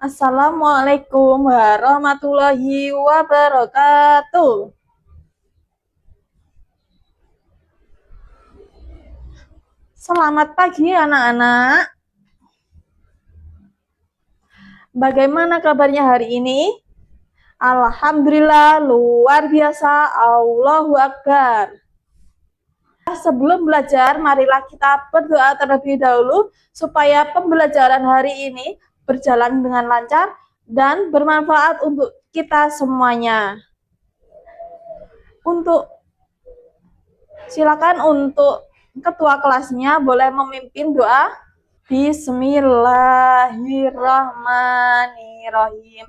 Assalamualaikum warahmatullahi wabarakatuh. Selamat pagi anak-anak. Bagaimana kabarnya hari ini? Alhamdulillah luar biasa. Allahu Akbar. Sebelum belajar, marilah kita berdoa terlebih dahulu supaya pembelajaran hari ini berjalan dengan lancar dan bermanfaat untuk kita semuanya. Silakan untuk ketua kelasnya boleh memimpin doa. Bismillahirrahmanirrahim.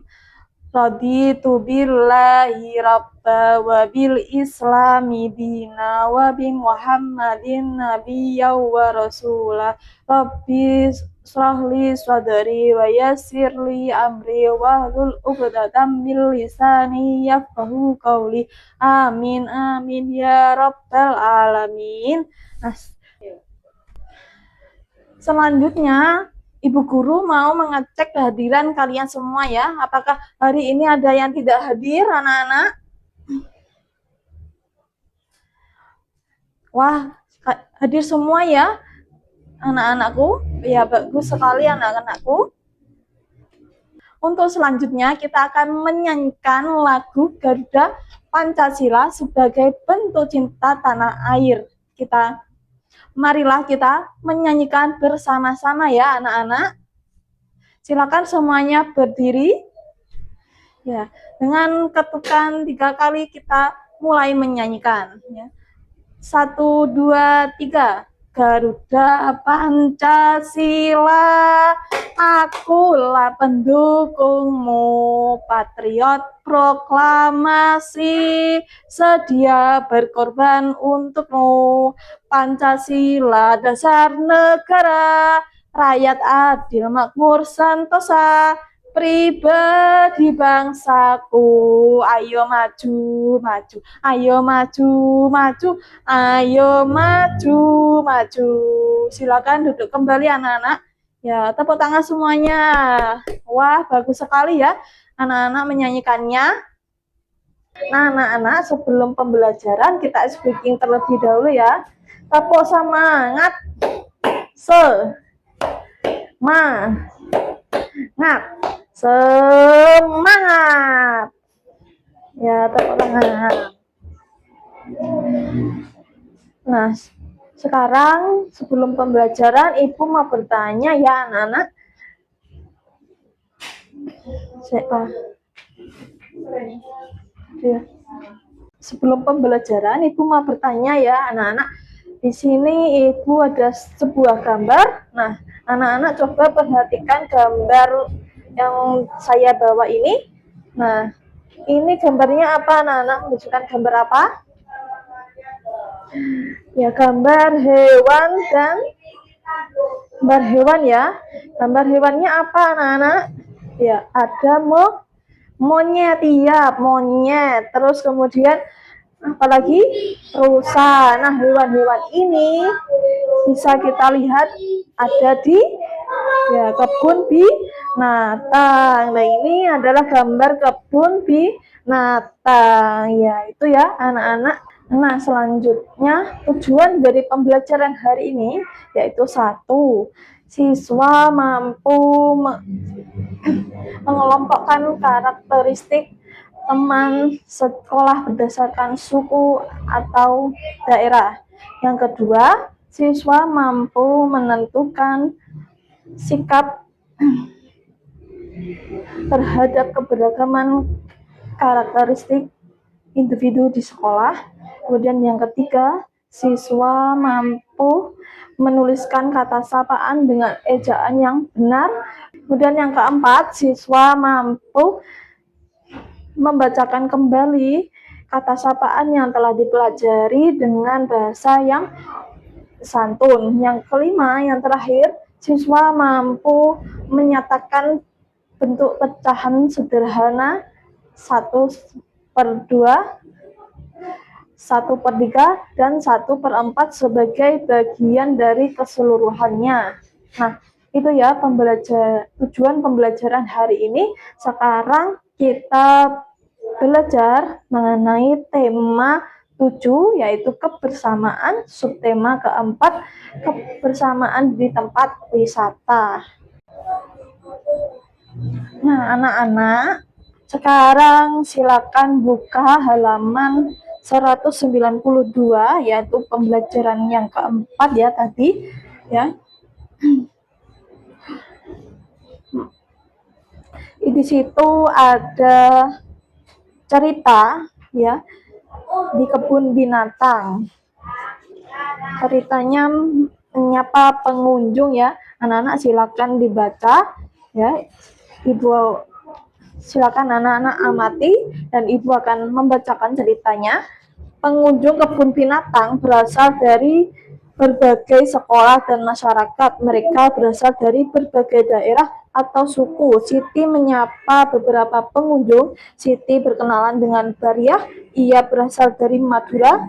Raditu billahi rabba wa bil islami dina wa bi Muhammadin nabiyya wa rasulah. Rabbi shrahli sadri wa yassirli amri wahlul 'uqdatam min lisani yafqahu qawli. Amin amin ya rabbal alamin. Selanjutnya, Ibu Guru mau mengecek kehadiran kalian semua ya. Apakah hari ini ada yang tidak hadir, anak-anak? Wah, hadir semua ya, anak-anakku. Ya, bagus sekali anak-anakku. Untuk selanjutnya, kita akan menyanyikan lagu Garuda Pancasila sebagai bentuk cinta tanah air. Marilah kita menyanyikan bersama-sama ya, anak-anak. Silakan semuanya berdiri. Ya, dengan ketukan 3 kali kita mulai menyanyikan. Ya. 1, 2, 3. Garuda Pancasila, akulah pendukungmu, patriot proklamasi, sedia berkorban untukmu. Pancasila dasar negara, rakyat adil makmur sentosa, pribadi bangsaku, ayo maju, maju, ayo maju, maju, ayo maju, maju. Silakan duduk kembali anak-anak. Ya, tepuk tangan semuanya. Wah, bagus sekali ya anak-anak menyanyikannya. Nah, anak-anak, sebelum pembelajaran kita speaking terlebih dahulu ya. Tepuk semangat. Semangat. Ya, tepuk tangan. Nah, sekarang sebelum pembelajaran, Ibu mau bertanya ya anak-anak. Sebelum pembelajaran, Ibu mau bertanya ya anak-anak. Di sini Ibu ada sebuah gambar. Nah, anak-anak coba perhatikan gambar yang saya bawa ini. Nah, ini gambarnya apa anak-anak? Menunjukkan gambar apa? Ya, gambar hewan dan gambar hewan ya. Gambar hewannya apa anak-anak? Ya, ada monyet, iya, monyet. Terus kemudian apalagi rusa. Nah, hewan-hewan ini bisa kita lihat ada di kebun binatang. Nah, ini adalah gambar kebun binatang. Ya, itu ya anak-anak. Nah, selanjutnya tujuan dari pembelajaran hari ini yaitu 1. Siswa mampu mengelompokkan karakteristik teman sekolah berdasarkan suku atau daerah. Yang kedua, siswa mampu menentukan sikap terhadap keberagaman karakteristik individu di sekolah. Kemudian yang ketiga, siswa mampu menuliskan kata sapaan dengan ejaan yang benar. Kemudian yang keempat, siswa mampu membacakan kembali kata sapaan yang telah dipelajari dengan bahasa yang santun. Yang kelima, yang terakhir, siswa mampu menyatakan bentuk pecahan sederhana 1/2, 1/3, dan 1/4 sebagai bagian dari keseluruhannya. Nah, itu ya tujuan pembelajaran hari ini. Sekarang kita belajar mengenai tema 7, yaitu kebersamaan, subtema keempat, kebersamaan di tempat wisata. Nah, anak-anak, sekarang silakan buka halaman 192, yaitu pembelajaran yang keempat ya tadi, ya. Di situ ada cerita ya di kebun binatang. Ceritanya menyapa pengunjung ya. Anak-anak silakan dibaca ya. Ibu silakan anak-anak amati dan ibu akan membacakan ceritanya. Pengunjung kebun binatang berasal dari berbagai sekolah dan masyarakat. Mereka berasal dari berbagai daerah atau suku. Siti menyapa beberapa pengunjung. Siti berkenalan dengan Bariah, ia berasal dari Madura.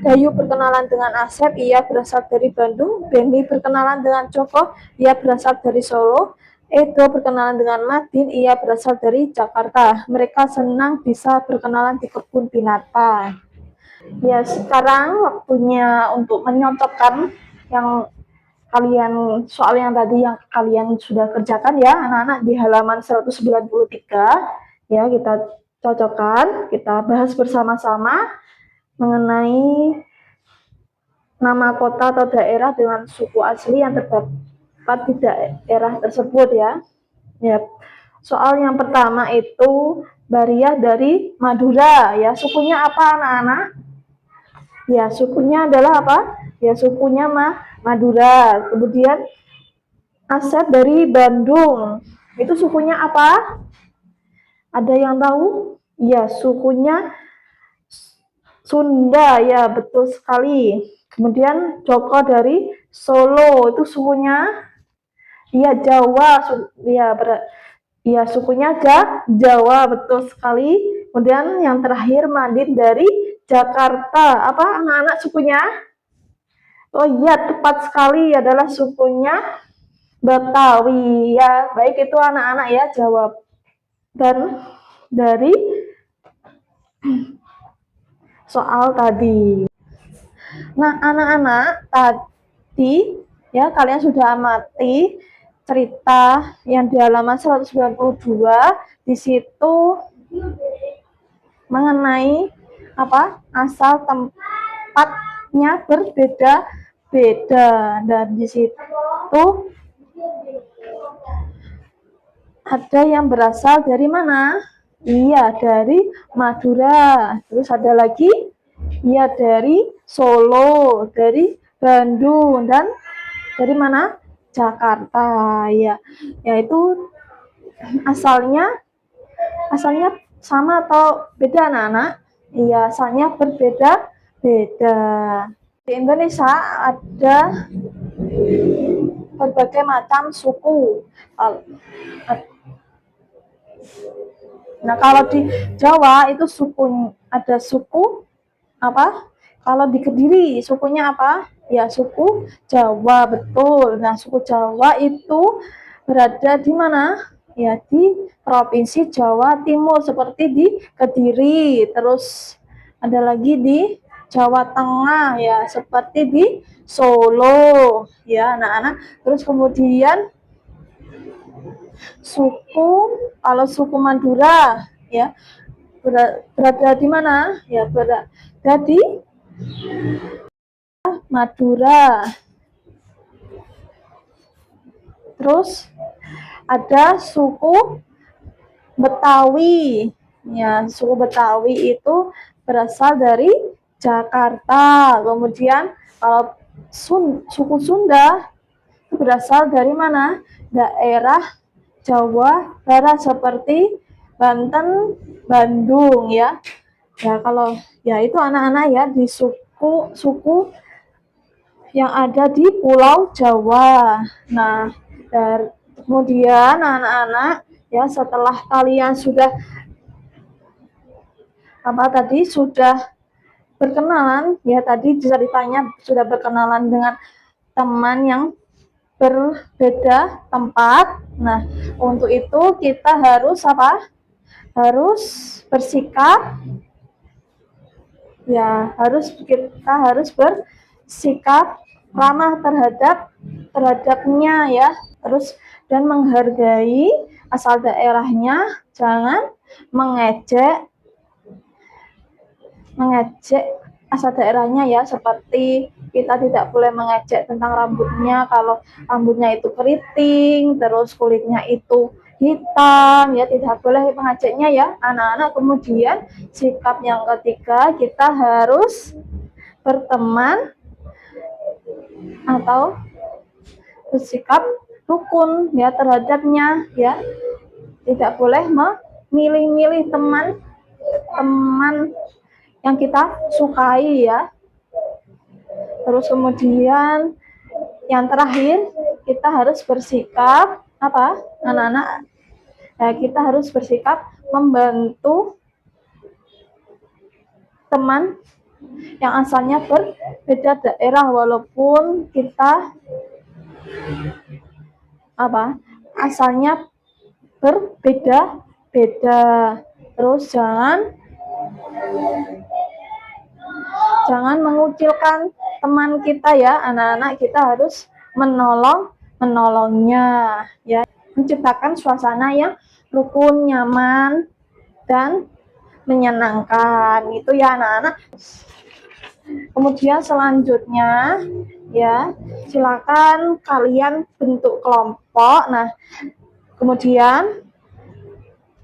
Dayu berkenalan dengan Asep, ia berasal dari Bandung. Beni berkenalan dengan Joko, ia berasal dari Solo. Edo berkenalan dengan Madin, ia berasal dari Jakarta. Mereka senang bisa berkenalan di kebun binatang. Ya, sekarang waktunya untuk menyontohkan yang soal yang tadi yang kalian sudah kerjakan ya, anak-anak, di halaman 193. Ya, kita cocokkan, kita bahas bersama-sama mengenai nama kota atau daerah dengan suku asli yang terdapat di daerah tersebut ya. Ya. Soal yang pertama itu Bariah dari Madura ya. Sukunya apa anak-anak? Ya, sukunya adalah apa? Ya, sukunya Madura. Kemudian Asep dari Bandung. Itu sukunya apa? Ada yang tahu? Ya, sukunya Sunda. Ya, betul sekali. Kemudian Joko dari Solo. Itu sukunya ya Jawa. Ya, sukunya Jawa, betul sekali. Kemudian yang terakhir Madin dari Jakarta. Apa anak-anak sukunya? Oh iya, tepat sekali, adalah sukunya Betawi. Ya, baik, itu anak-anak ya jawaban dari soal tadi. Nah, anak-anak, tadi ya kalian sudah amati cerita yang di halaman 192. Di situ mengenai apa? Asal tempatnya berbeda-beda, dan di situ ada yang berasal dari mana? Iya, dari Madura. Terus ada lagi, iya, dari Solo, dari Bandung, dan dari mana? Jakarta. Ya, yaitu asalnya sama atau beda anak-anak? Iya, asalnya berbeda-beda. Di Indonesia ada berbagai macam suku. Nah, kalau di Jawa itu ada suku apa? Kalau di Kediri sukunya apa? Ya, suku Jawa, betul. Nah, suku Jawa itu berada di mana? Ya, di Provinsi Jawa Timur, seperti di Kediri. Terus ada lagi di Jawa Tengah ya, seperti di Solo ya, anak-anak. Terus kemudian kalau suku Madura ya berada di mana? Ya, berada di Madura. Terus ada suku Betawi. Ya, suku Betawi itu berasal dari Jakarta. Kemudian kalau suku Sunda itu berasal dari mana? Daerah Jawa Barat, seperti Banten, Bandung ya. Ya, kalau ya itu anak-anak ya di suku yang ada di Pulau Jawa. Nah, kemudian anak-anak ya, setelah kalian sudah berkenalan ya, tadi ceritanya sudah berkenalan dengan teman yang berbeda tempat. Nah, untuk itu kita harus apa? Harus bersikap, ya kita harus bersikap ramah terhadapnya ya. Terus dan menghargai asal daerahnya, jangan mengejek asal daerahnya ya, seperti kita tidak boleh mengejek tentang rambutnya, kalau rambutnya itu keriting, terus kulitnya itu hitam, ya tidak boleh mengejeknya ya anak-anak. Kemudian sikap yang ketiga, kita harus berteman atau bersikap rukun ya terhadapnya ya, tidak boleh memilih-milih teman yang kita sukai ya. Terus kemudian yang terakhir, kita harus bersikap apa anak-anak, kita harus bersikap membantu teman yang asalnya berbeda daerah, walaupun kita asalnya berbeda-beda. Terus jangan mengucilkan teman kita ya anak-anak, kita harus menolongnya ya, menciptakan suasana yang rukun, nyaman, dan menyenangkan itu ya anak-anak. Kemudian selanjutnya ya, silakan kalian bentuk kelompok. Nah, kemudian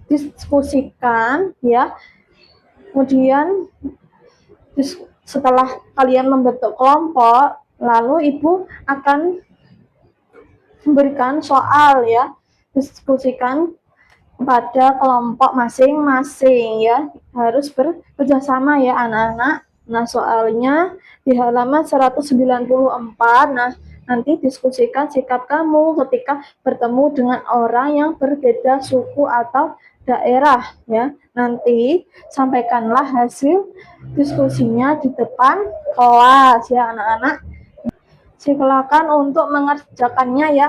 diskusikan ya. Kemudian setelah kalian membentuk kelompok, lalu ibu akan memberikan soal ya, diskusikan pada kelompok masing-masing ya, harus bekerjasama ya anak-anak. Nah, soalnya di halaman 194. Nah, nanti diskusikan sikap kamu ketika bertemu dengan orang yang berbeda suku atau daerah ya. Nanti sampaikanlah hasil diskusinya di depan kelas ya anak-anak. Silakan untuk mengerjakannya ya.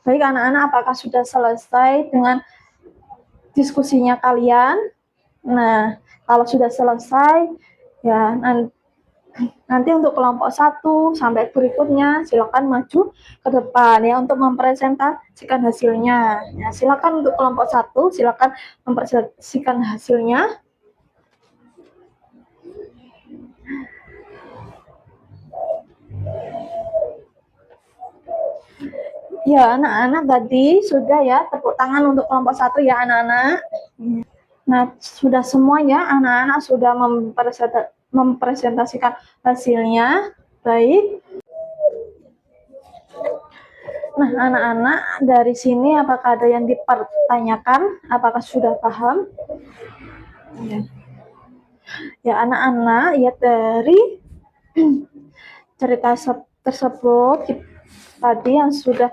Baik anak-anak, apakah sudah selesai dengan diskusinya kalian? Nah, kalau sudah selesai ya, nanti untuk kelompok 1 sampai berikutnya silakan maju ke depan ya untuk mempresentasikan hasilnya. Ya, silakan untuk kelompok 1, silakan mempresentasikan hasilnya. Ya, anak-anak tadi sudah ya, tepuk tangan untuk kelompok 1 ya anak-anak. Nah, sudah semua ya anak-anak sudah mempresentasikan hasilnya. Baik. Nah, anak-anak dari sini apakah ada yang dipertanyakan? Apakah sudah paham? Ya anak-anak, ya dari cerita tersebut tadi yang sudah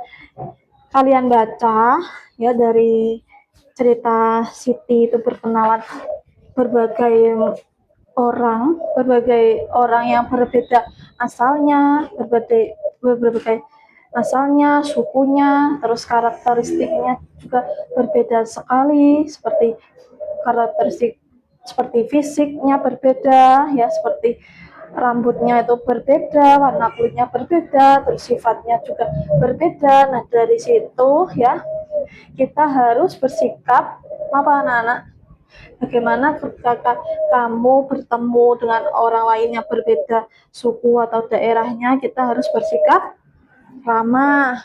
kalian baca ya, dari cerita Siti itu berkenalan berbagai orang yang berbeda asalnya, berbagai asalnya, sukunya, terus karakteristiknya juga berbeda sekali, seperti karakteristik seperti fisiknya berbeda ya, seperti rambutnya itu berbeda, warna kulitnya berbeda, terus sifatnya juga berbeda. Nah, dari situ ya kita harus bersikap apa anak-anak? Bagaimana ketika kamu bertemu dengan orang lain yang berbeda suku atau daerahnya, kita harus bersikap ramah.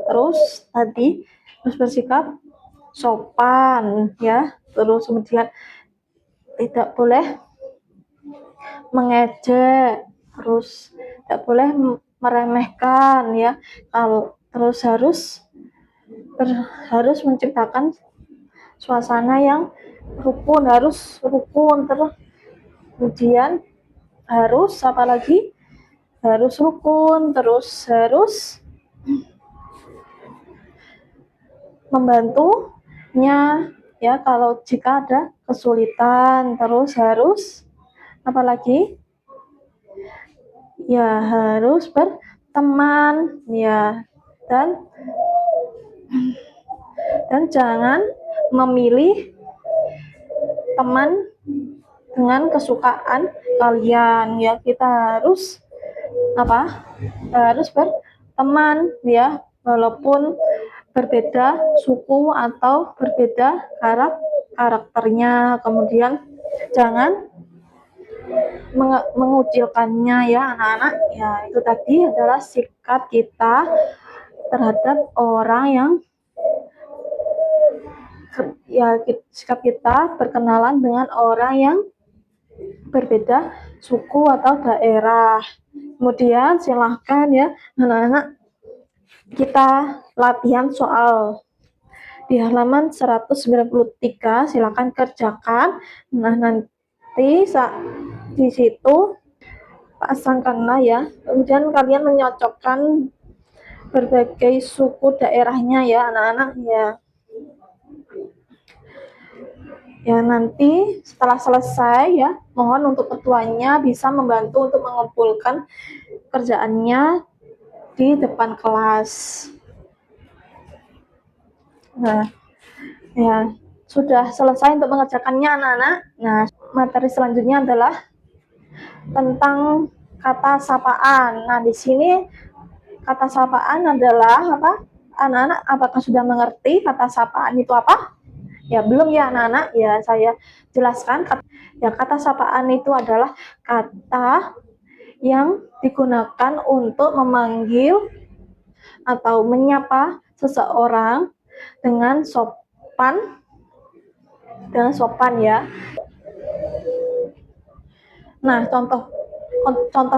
Terus tadi harus bersikap sopan ya. Terus kemudian tidak boleh mengejek, terus tidak boleh meremehkan ya. Terus harus menciptakan suasana yang rukun, harus rukun. Terus kemudian harus apa lagi? Harus rukun, terus harus membantunya ya kalau jika ada kesulitan. Terus harus apa lagi? Ya harus berteman ya, dan jangan memilih teman dengan kesukaan kalian ya. Kita harus harus berteman ya, walaupun berbeda suku atau berbeda karakternya. Kemudian jangan mengucilkannya ya anak-anak ya. Itu tadi adalah sikap kita terhadap orang yang ya, sikap kita berkenalan dengan orang yang berbeda suku atau daerah. Kemudian silahkan ya anak-anak, kita latihan soal di halaman 193, silahkan kerjakan. Nah, nanti di situ pasangkanlah ya, kemudian kalian menyocokkan berbagai suku daerahnya ya anak-anak ya. Ya, nanti setelah selesai ya, mohon untuk ketuanya bisa membantu untuk mengumpulkan kerjaannya di depan kelas. Nah, ya, sudah selesai untuk mengerjakannya anak-anak. Nah, materi selanjutnya adalah tentang kata sapaan. Nah, di sini kata sapaan adalah apa? Anak-anak apakah sudah mengerti kata sapaan itu apa? Ya, belum ya anak-anak, ya saya jelaskan. Ya, kata sapaan itu adalah kata yang digunakan untuk memanggil atau menyapa seseorang dengan sopan ya. Nah, contoh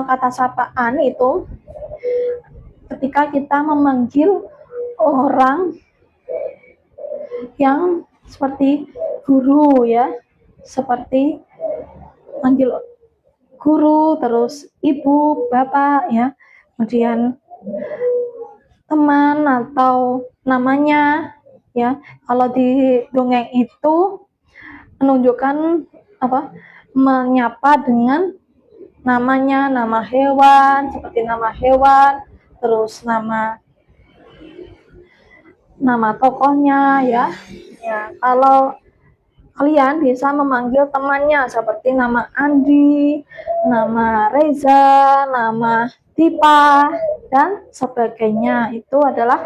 kata sapaan itu ketika kita memanggil orang yang seperti guru ya, seperti manggil guru, terus ibu, bapak ya, kemudian teman atau namanya ya. Kalau di dongeng itu menunjukkan menyapa dengan namanya, nama hewan seperti nama hewan, terus nama tokohnya ya. Ya, kalau kalian bisa memanggil temannya seperti nama Andi, nama Reza, nama Dipa, dan sebagainya. Itu adalah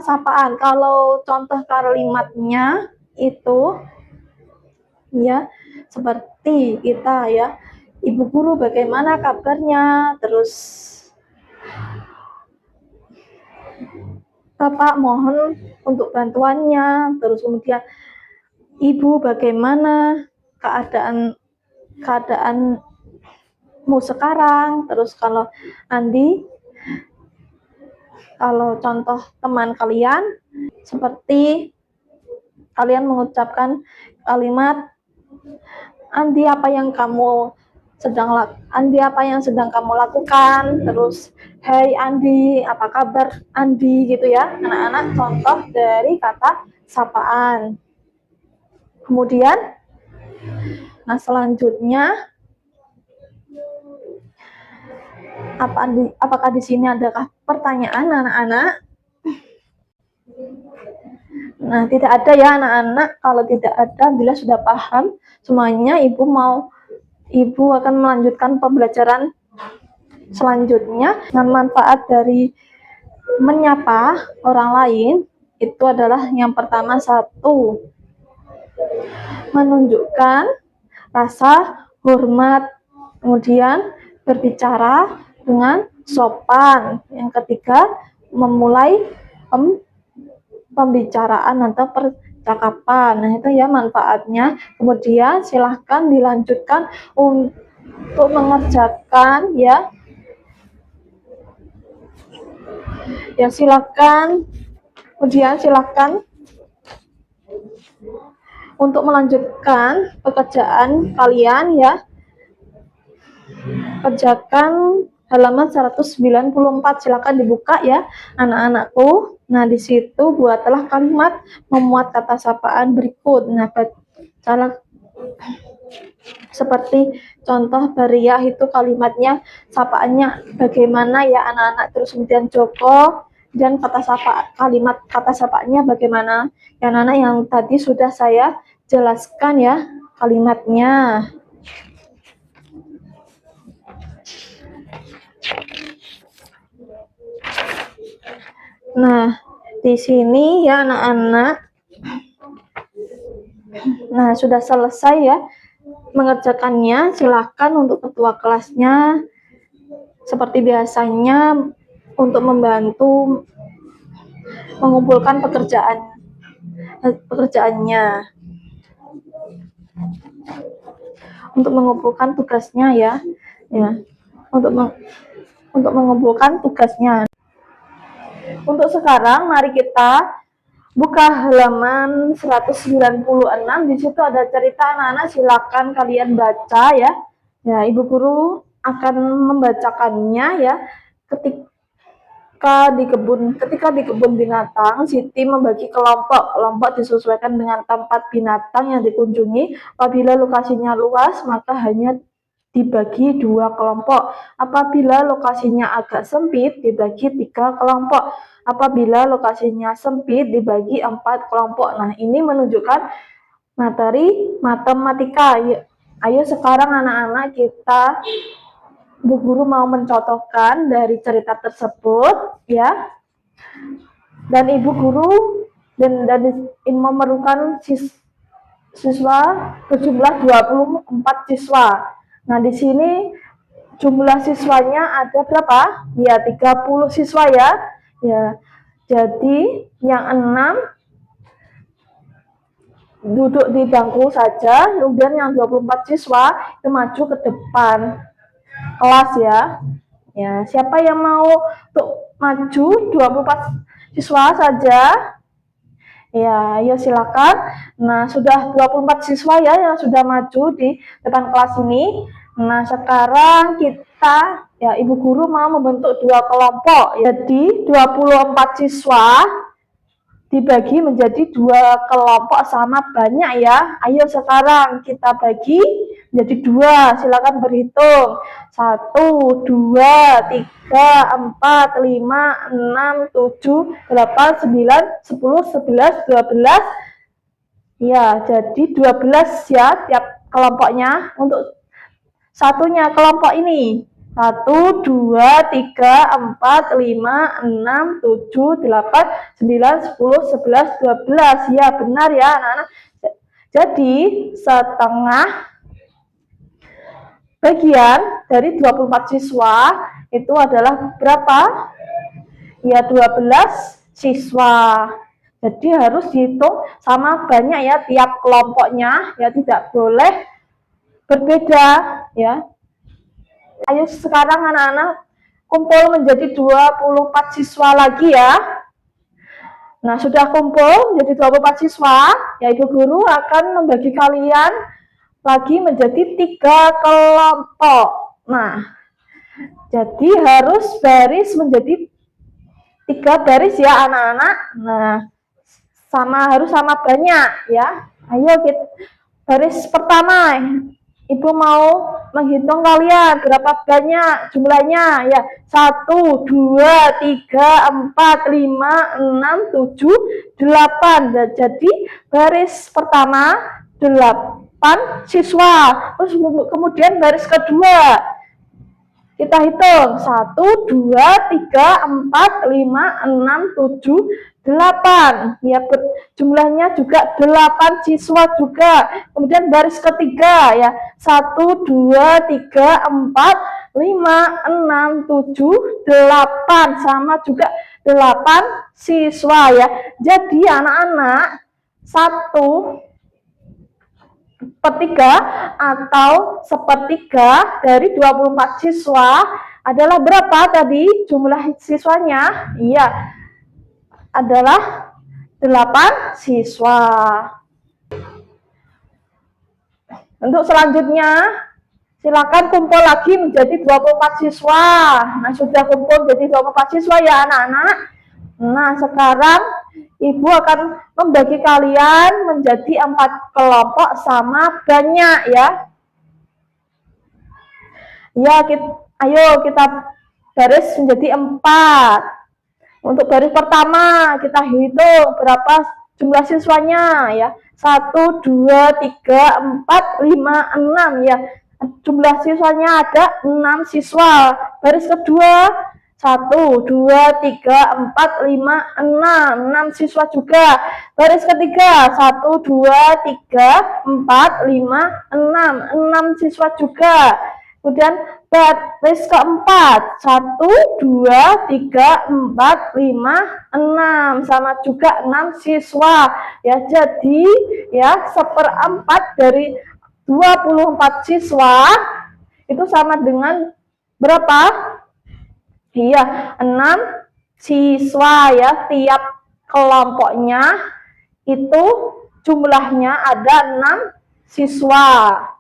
sapaan. Kalau contoh kalimatnya itu ya seperti kita ya, Ibu guru bagaimana kabarnya, terus Bapak mohon untuk bantuannya, terus kemudian Ibu bagaimana keadaanmu sekarang. Terus kalau Andi, kalau contoh teman kalian, seperti kalian mengucapkan kalimat Andi apa yang sedang kamu lakukan, terus hey Andi, apa kabar Andi, gitu ya anak-anak, contoh dari kata sapaan. Kemudian selanjutnya apakah di sini adakah pertanyaan anak-anak? Nah, tidak ada ya anak-anak. Kalau tidak ada, bila sudah paham semuanya, Ibu akan melanjutkan pembelajaran selanjutnya. Nah, manfaat dari menyapa orang lain itu adalah yang pertama, satu, menunjukkan rasa hormat, kemudian berbicara dengan sopan. Yang ketiga, memulai pembicaraan atau percakapan. Nah, itu ya manfaatnya. Kemudian silahkan dilanjutkan untuk mengerjakan ya. Ya, silakan. Kemudian silakan untuk melanjutkan pekerjaan kalian ya. Kerjakan halaman 194, silakan dibuka ya anak-anakku. Nah, di situ buatlah kalimat memuat kata sapaan berikut. Nah, bacalah seperti contoh Bariah itu kalimatnya, sapaannya bagaimana ya anak-anak. Terus kemudian Joko dan kata sapa, kalimat kata sapanya bagaimana. Ya anak-anak, yang tadi sudah saya jelaskan ya kalimatnya. Nah, di sini ya anak-anak. Nah, sudah selesai ya mengerjakannya. Silakan untuk ketua kelasnya seperti biasanya untuk membantu mengumpulkan pekerjaannya, untuk mengumpulkan tugasnya ya, untuk mengumpulkan tugasnya. Untuk sekarang mari kita buka halaman 196. Di situ ada cerita anak-anak, silakan kalian baca ya. Ya, Ibu Guru akan membacakannya ya. Ketika di kebun binatang, Siti membagi kelompok disesuaikan dengan tempat binatang yang dikunjungi. Apabila lokasinya luas, maka hanya dibagi 2 kelompok. Apabila lokasinya agak sempit, dibagi 3 kelompok. Apabila lokasinya sempit, dibagi 4 kelompok. Nah, ini menunjukkan materi matematika. Ayo sekarang anak-anak, kita Bu Guru mau mencontohkan dari cerita tersebut ya. Dan Ibu Guru dan memerlukan siswa berjumlah 24 siswa. Nah, di sini jumlah siswanya ada berapa? Ya, 30 siswa ya. Ya. Jadi yang 6 duduk di bangku saja, kemudian yang 24 siswa itu maju ke depan kelas ya. Ya, siapa yang mau untuk maju 24 siswa saja? Ya, ayo silakan. Nah, sudah 24 siswa ya yang sudah maju di depan kelas ini. Nah, sekarang kita ya Ibu Guru mau membentuk 2 kelompok. Jadi 24 siswa dibagi menjadi 2 kelompok sama banyak ya. Ayo sekarang kita bagi menjadi 2. Silakan berhitung. 1, 2, 3, 4, 5, 6, 7, 8, 9, 10, 11, 12. Ya, jadi 12 ya tiap kelompoknya. Untuk satunya kelompok ini 1, 2, 3, 4, 5, 6, 7, 8, 9, 10, 11, 12. Ya, benar ya anak-anak. Jadi setengah bagian dari 24 siswa itu adalah berapa? Ya, 12 siswa. Jadi harus dihitung sama banyak ya tiap kelompoknya, ya tidak boleh berbeda ya. Ayo sekarang anak-anak kumpul menjadi 24 siswa lagi ya. Nah, sudah kumpul menjadi 24 siswa, ya Ibu Guru akan membagi kalian lagi menjadi 3 kelompok. Nah, jadi harus baris menjadi 3 baris ya anak-anak. Nah, harus sama banyak ya. Ayo kita baris pertama. Ibu mau menghitung kalian berapa banyak jumlahnya ya. 1, 2, 3, 4, 5, 6, 7, 8. Jadi baris pertama 8 siswa. Terus kemudian baris kedua kita hitung 1, 2, 3, 4, 5, 6, 7, 8. Ya, jumlahnya juga 8 siswa juga. Kemudian baris ketiga ya 1, 2, 3, 4, 5, 6, 7, 8. Sama juga 8 siswa ya. Jadi anak-anak 1/3 atau 1/3 dari 24 siswa adalah berapa tadi jumlah siswanya? Iya, adalah 8 siswa. Untuk selanjutnya, silakan kumpul lagi menjadi 24 siswa. Nah, sudah kumpul menjadi 24 siswa ya anak-anak. Nah, sekarang Ibu akan membagi kalian menjadi 4 kelompok sama banyak ya. Ya, ayo kita baris menjadi 4. Untuk baris pertama kita hitung berapa jumlah siswanya ya. 1, 2, 3, 4, 5, 6 ya. Jumlah siswanya ada 6 siswa. Baris kedua 1, 2, 3, 4, 5, 6 siswa juga. Baris ketiga 1, 2, 3, 4, 5, 6 siswa juga. Kemudian baris keempat 1, 2, 3, 4, 5, 6 sama juga 6 siswa ya. Jadi ya 1/4 dari 24 siswa itu sama dengan berapa? Iya, 6 siswa ya. Tiap kelompoknya itu jumlahnya ada 6 siswa.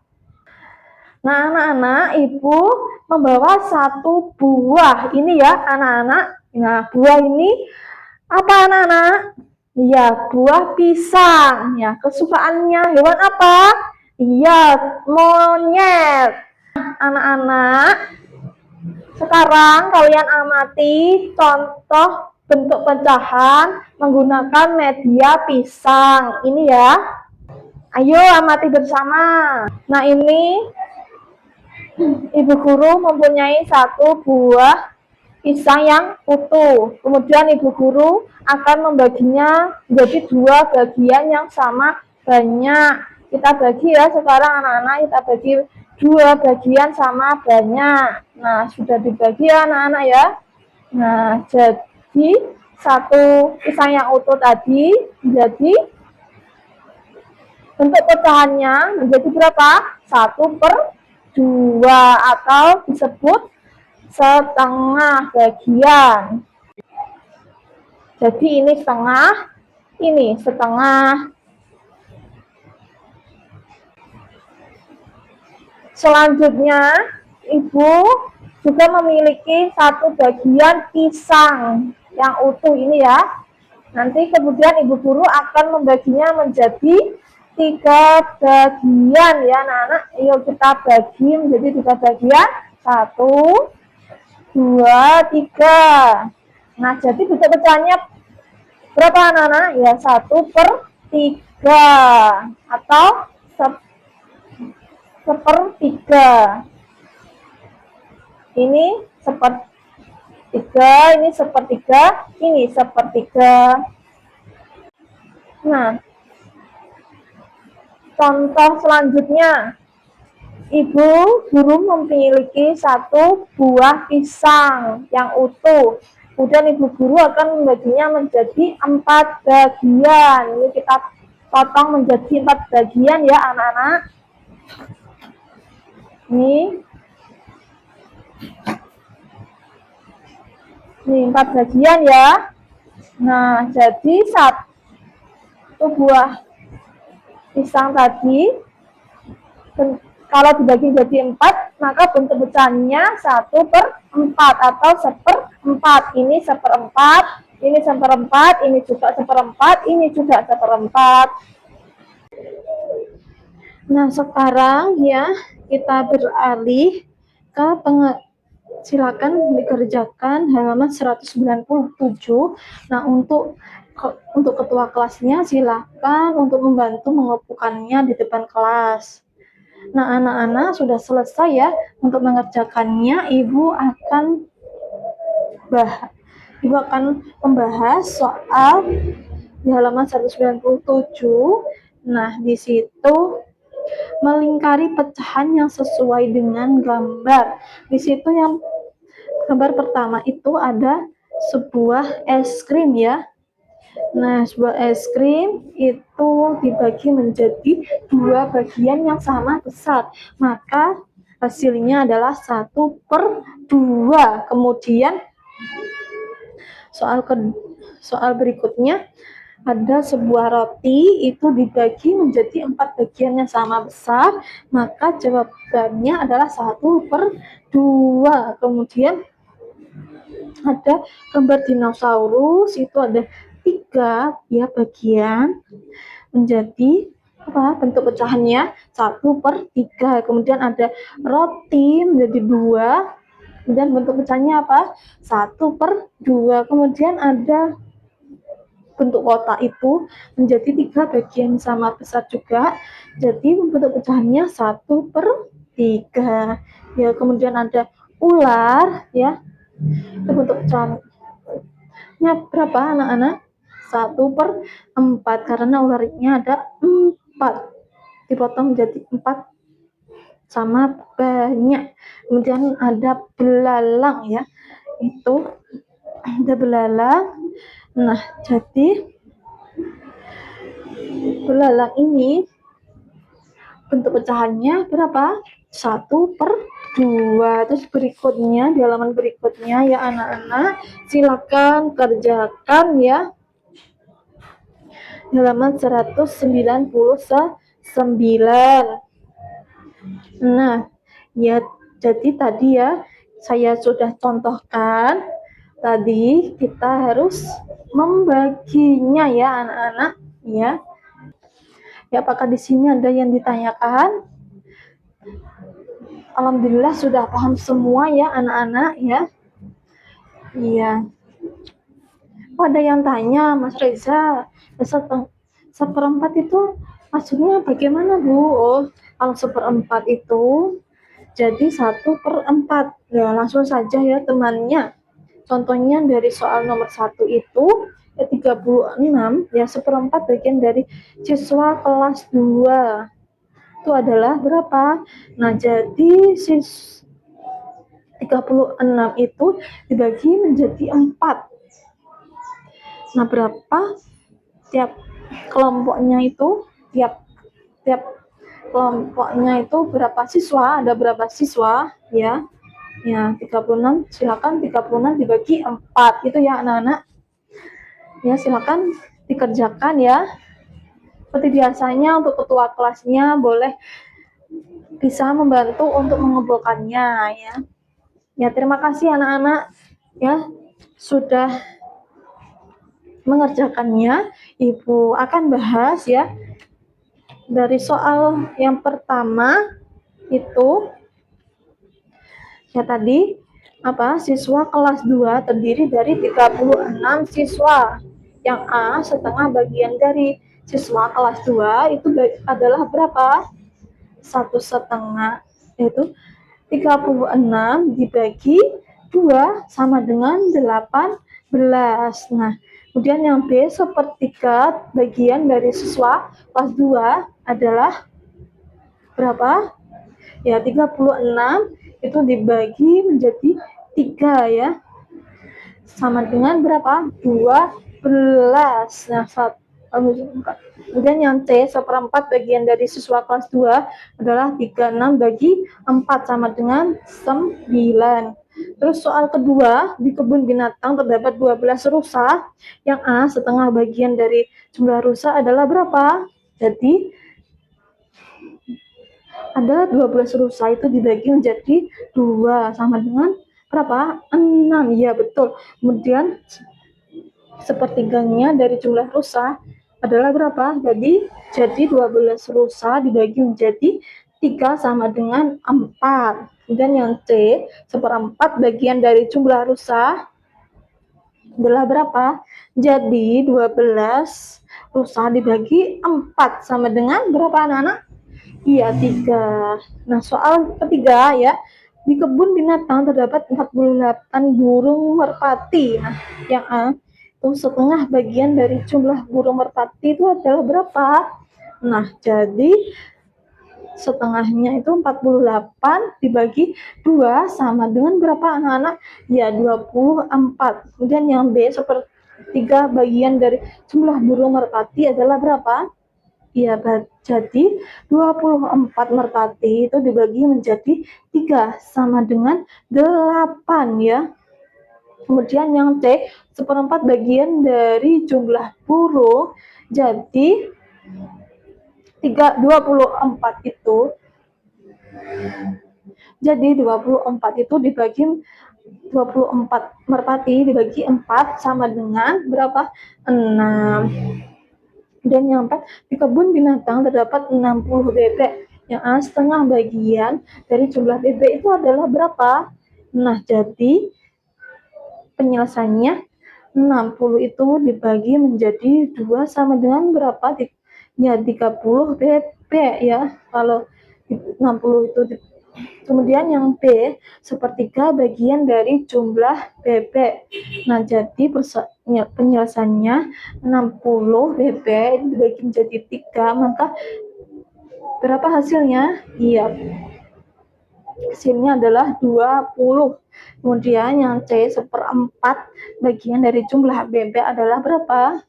Nah, anak-anak, Ibu membawa 1 buah. Ini ya, anak-anak. Nah, buah ini apa, anak-anak? Iya, buah pisang. Ya, kesukaannya hewan apa? Iya, monyet. Anak-anak, sekarang kalian amati contoh bentuk pecahan menggunakan media pisang. Ini ya. Ayo amati bersama. Nah, ini Ibu guru mempunyai 1 buah pisang yang utuh. Kemudian ibu guru akan membaginya menjadi 2 bagian yang sama banyak. Kita bagi ya sekarang anak-anak, kita bagi 2 bagian sama banyak. Nah, sudah dibagi ya anak-anak ya. Nah, jadi 1 pisang yang utuh tadi menjadi bentuk pecahannya menjadi berapa? 1/2 atau disebut setengah bagian. Jadi ini setengah, ini setengah. Selanjutnya, Ibu juga memiliki 1 bagian pisang yang utuh ini ya. Nanti kemudian ibu guru akan membaginya menjadi 3 bagian ya anak-anak. Yuk kita bagi menjadi 3 bagian. 1, 2, 3. Nah, jadi bentuk pecahannya berapa anak-anak? Ya, 1/3 atau 1/3. Ini 1/3, ini 1/3, ini 1/3. Nah, contoh selanjutnya, ibu guru memiliki 1 buah pisang yang utuh. Kemudian ibu guru akan membaginya menjadi 4 bagian. Ini kita potong menjadi 4 bagian ya anak-anak. Ini 4 bagian ya. Nah, jadi 1 buah pisang tadi kalau dibagi jadi 4, maka bentuk pecahannya 1/4 atau 1/4. Ini 1/4, ini 1/4, ini juga 1/4, ini juga 1/4. Nah, sekarang ya kita beralih ke silakan dikerjakan halaman 197. Nah, untuk ketua kelasnya silakan untuk membantu mengumpulkannya di depan kelas. Nah, anak-anak sudah selesai ya untuk mengerjakannya. Ibu akan membahas soal di halaman 197. Nah, di situ melingkari pecahan yang sesuai dengan gambar. Di situ yang gambar pertama itu ada sebuah es krim ya. Nah, sebuah es krim itu dibagi menjadi 2 bagian yang sama besar. Maka hasilnya adalah 1/2. Kemudian soal berikutnya ada sebuah roti itu dibagi menjadi 4 bagian yang sama besar. Maka jawabannya adalah 1/2. Kemudian ada gambar dinosaurus itu ada 3 ya bagian menjadi bentuk pecahannya 1/3. Kemudian ada roti menjadi 2 Kemudian bentuk pecahnya apa? 1/2. Kemudian ada bentuk kotak itu menjadi 3 bagian sama besar juga. Jadi bentuk pecahannya 1/3. Ya, kemudian ada ular ya. Itu bentuk pecahannya berapa anak-anak? 1/4 karena ularnya ada 4. Dipotong menjadi 4 sama banyak. Kemudian ada belalang ya. Itu ada belalang. Nah, jadi belalang ini bentuk pecahannya berapa? 1/2. Terus berikutnya, di halaman berikutnya ya anak-anak, silakan kerjakan ya. Di halaman 199. Nah, ya jadi tadi ya saya sudah contohkan. Tadi kita harus membaginya ya anak-anak ya. Ya, apakah di sini ada yang ditanyakan? Alhamdulillah sudah paham semua ya anak-anak ya. Iya. Oh, ada yang tanya, Mas Reza, 1/4 itu maksudnya bagaimana Bu? Oh, kalau 1/4 itu jadi 1/4. Ya, langsung saja ya temannya. Contohnya dari soal nomor 1 itu ya 36 ya 1/4 bagian dari siswa kelas 2 itu adalah berapa? Nah, jadi 36 itu dibagi menjadi 4. Nah, berapa tiap kelompoknya itu? Tiap kelompoknya itu berapa siswa? Ada berapa siswa? Ya. Ya, 36. Silakan 36 dibagi 4. Itu ya anak-anak. Ya, silakan dikerjakan ya. Seperti biasanya untuk ketua kelasnya boleh bisa membantu untuk mengumpulkannya ya. Ya, terima kasih anak-anak ya sudah mengerjakannya. Ibu akan bahas ya dari soal yang pertama itu ya tadi apa? Siswa kelas 2 terdiri dari 36 siswa. Yang A setengah bagian dari siswa kelas 2 itu adalah berapa? 1/2, yaitu 36 dibagi 2 sama dengan 18. Nah, kemudian yang B 1/3 bagian dari siswa kelas 2 adalah berapa? Ya, 36 itu dibagi menjadi 3 ya. Sama dengan berapa? 12. Nah, kemudian yang C 1/4 bagian dari siswa kelas 2 adalah 36 bagi 4 sama dengan 9. Terus soal kedua, di kebun binatang terdapat 12 rusa. Yang A setengah bagian dari jumlah rusa adalah berapa? Jadi ada 12 rusa itu dibagi menjadi 2 sama dengan berapa? 6. Ya, betul. Kemudian sepertiganya dari jumlah rusa adalah berapa? Jadi 12 rusa dibagi menjadi 3 sama dengan 4. Dan yang C, 1/4 bagian dari jumlah rusa adalah berapa? Jadi 12 rusa dibagi 4 sama dengan berapa anak-anak? Iya, 3. Nah, soal ketiga ya. Di kebun binatang terdapat 48 burung merpati. Nah, yang A itu setengah bagian dari jumlah burung merpati itu adalah berapa? Nah, jadi setengahnya itu 48 dibagi 2 sama dengan berapa anak-anak? Ya, 24. Kemudian yang B sepertiga bagian dari jumlah burung merpati adalah berapa? Ya, jadi 24 merpati itu dibagi menjadi 3 sama dengan 8 ya. Kemudian yang C 1/4 bagian dari jumlah burung. Jadi 24 itu jadi 24 itu dibagi 24 merpati dibagi 4 sama dengan berapa? 6. Dan yang 4, di kebun binatang terdapat 60 bebek. Yang A setengah bagian dari jumlah bebek itu adalah berapa? Nah, jadi penyelesaiannya 60 itu dibagi menjadi 2 sama dengan berapa? Ya 30 BP ya. Kalau 60 itu kemudian yang B, sepertiga bagian dari jumlah BP. Nah, jadi penyelesaiannya 60 BP dibagi menjadi 3, maka berapa hasilnya? Iya, hasilnya adalah 20. Kemudian yang C, seperempat bagian dari jumlah BP adalah berapa?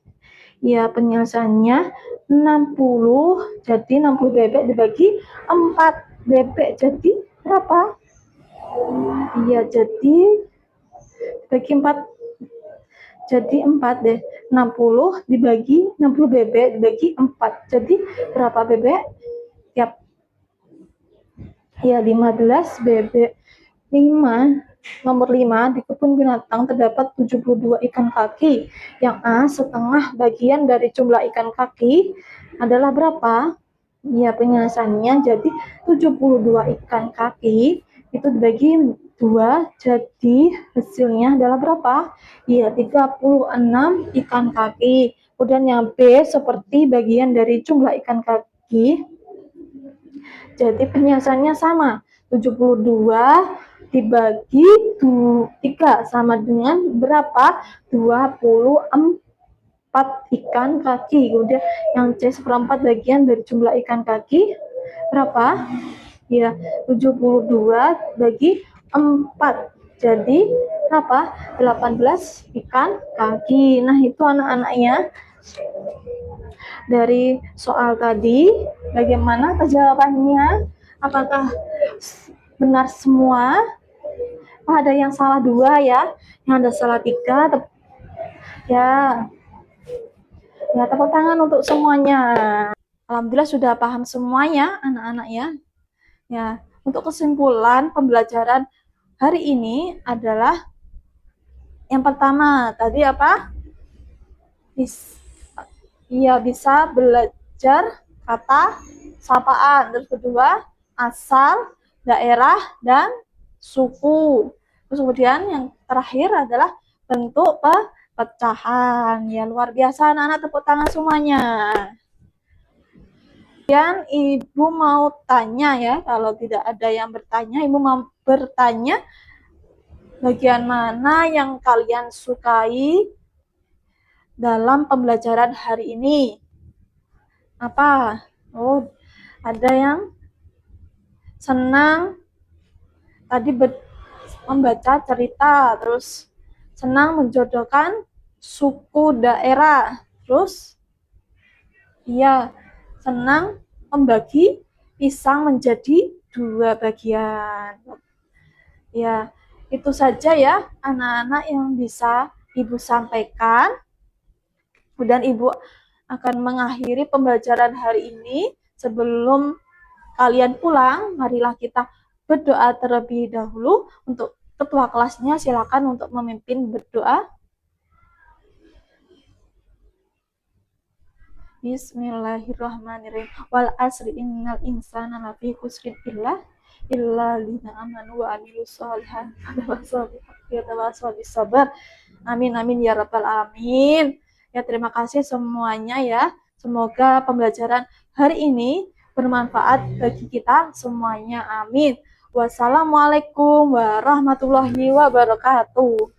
Ya, penyelesaiannya 60. Jadi 60 BP dibagi 4 BP jadi berapa? Iya, jadi bagi 4 jadi 4 deh. 60 dibagi 60 BB dibagi 4. Jadi berapa BB? Yap. Ya, 15 BB. 5. Nomor 5, di kebun binatang terdapat 72 ikan kaki. Yang A, setengah bagian dari jumlah ikan kaki adalah berapa? Ya, penyelesaiannya jadi 72 ikan kaki itu dibagi 2, jadi hasilnya adalah berapa? Ya, 36 ikan kaki. Kemudian yang B, seperti bagian dari jumlah ikan kaki, jadi penyelesaiannya sama, 72 dibagi 3 sama dengan berapa? 24 ikan kaki. Kemudian yang C, seperempat bagian dari jumlah ikan kaki berapa? Ya, 72 bagi 4. Jadi berapa? 18 ikan kaki. Nah, itu anak-anaknya dari soal tadi. Bagaimana jawabannya? Apakah benar semua? Ada yang salah 2 ya, yang ada salah 3. Ya, ya, tepuk tangan untuk semuanya. Alhamdulillah sudah paham semuanya anak-anak ya. Ya, untuk kesimpulan pembelajaran hari ini adalah yang pertama tadi apa? Bisa belajar kata sapaan. Terus kedua, asal, daerah, dan suku. Terus kemudian yang terakhir adalah bentuk pecahan. Ya, luar biasa anak-anak, tepuk tangan semuanya. Kemudian Ibu mau tanya ya, kalau tidak ada yang bertanya, Ibu mau bertanya bagian mana yang kalian sukai dalam pembelajaran hari ini? Apa? Oh, ada yang senang tadi membaca cerita, terus senang menjodohkan suku daerah, terus iya senang membagi pisang menjadi 2 bagian. Ya, itu saja ya anak-anak yang bisa Ibu sampaikan. Kemudian Ibu akan mengakhiri pembelajaran hari ini. Sebelum kalian pulang, marilah kita berdoa terlebih dahulu. Untuk ketua kelasnya silakan untuk memimpin berdoa. Bismillahirrahmanirrahim. Wal asri innal insana lafi khusrin illa ladzina amanu wa amilus sholihat wa sabar. Amin amin ya rabbal alamin. Ya, terima kasih semuanya ya. Semoga pembelajaran hari ini bermanfaat bagi kita semuanya. Amin. Wassalamualaikum warahmatullahi wabarakatuh.